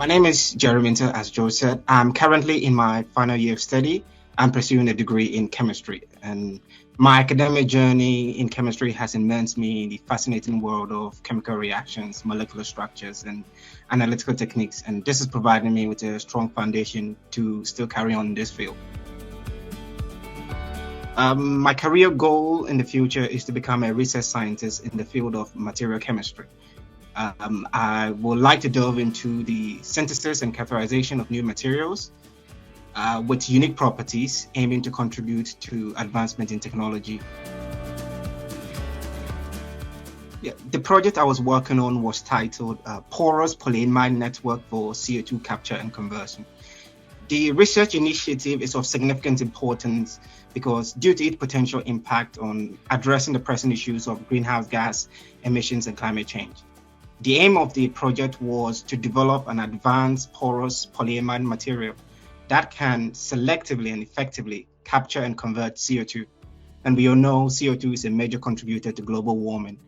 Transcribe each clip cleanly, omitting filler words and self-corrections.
My name is Mintah, as Joe said. I'm currently in my final year of study. I'm pursuing a degree in chemistry, and my academic journey in chemistry has immersed me in the fascinating world of chemical reactions, molecular structures, and analytical techniques. And this has provided me with a strong foundation to still carry on in this field. My career goal in the future is to become a research scientist in the field of material chemistry. I would like to delve into the synthesis and characterization of new materials with unique properties, aiming to contribute to advancement in technology. Yeah, the project I was working on was titled Porous Polyamide Network for CO2 Capture and Conversion. The research initiative is of significant importance because due to its potential impact on addressing the pressing issues of greenhouse gas emissions and climate change. The aim of the project was to develop an advanced porous polyamide material that can selectively and effectively capture and convert CO2. And we all know CO2 is a major contributor to global warming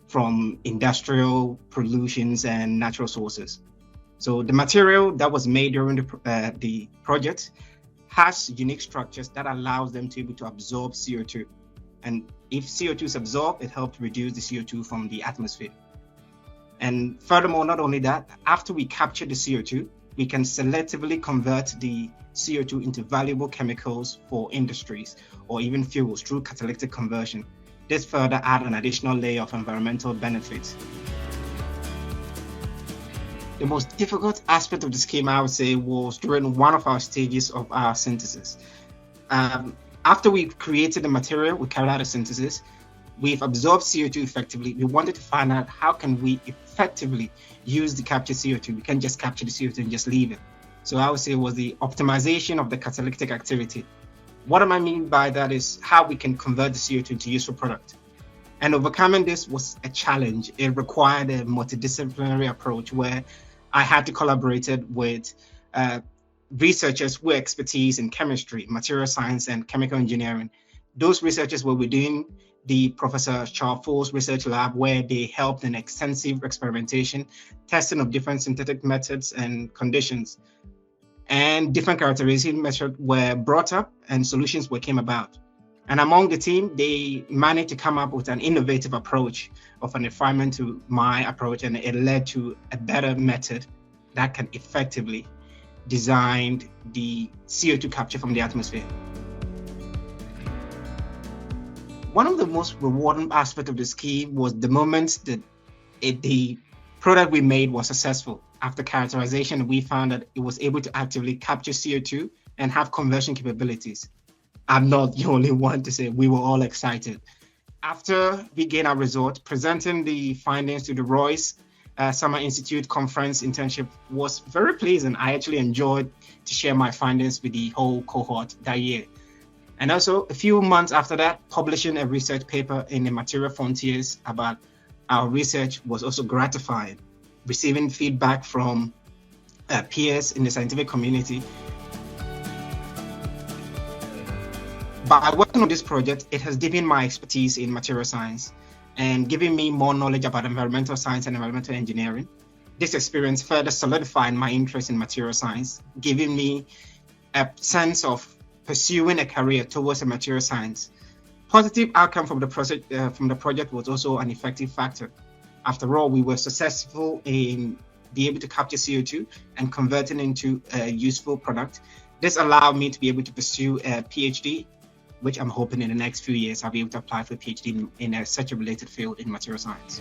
from industrial pollutions and natural sources. So the material that was made during the project has unique structures that allows them to be able to absorb CO2. And if CO2 is absorbed, it helps reduce the CO2 from the atmosphere. And furthermore, not only that, after we capture the CO2, we can selectively convert the CO2 into valuable chemicals for industries or even fuels through catalytic conversion. This further adds an additional layer of environmental benefits. The most difficult aspect of the scheme, I would say, was during one of our stages of our synthesis. After we created the material, we carried out a synthesis. We've absorbed CO2 effectively. We wanted to find out how can we effectively use the captured CO2. We can't just capture the CO2 and just leave it. So I would say it was the optimization of the catalytic activity. What I mean by that is how we can convert the CO2 into useful product. And overcoming this was a challenge. It required a multidisciplinary approach where I had to collaborate with researchers with expertise in chemistry, material science, and chemical engineering. Those researchers were within the Professor Charles research lab, where they helped in extensive experimentation, testing of different synthetic methods and conditions. And different characterization methods were brought up and solutions came about. And among the team, they managed to come up with an innovative approach of an refinement to my approach, and it led to a better method that can effectively design the CO2 capture from the atmosphere. One of the most rewarding aspects of the scheme was the moment that the product we made was successful. After characterization, we found that it was able to actively capture CO2 and have conversion capabilities. I'm not the only one to say we were all excited. After we gained our result, presenting the findings to the Royce Summer Institute Conference Internship was very pleasing. I actually enjoyed to share my findings with the whole cohort that year. And also, a few months after that, publishing a research paper in the Material Frontiers about our research was also gratifying. Receiving feedback from peers in the scientific community. By working on this project, it has deepened my expertise in material science and given me more knowledge about environmental science and environmental engineering. This experience further solidified my interest in material science, giving me a sense of pursuing a career towards a material science. Positive outcome from the project was also an effective factor. After all, we were successful in being able to capture CO2 and convert it into a useful product. This allowed me to be able to pursue a PhD, which I'm hoping in the next few years I'll be able to apply for a PhD in such a related field in material science.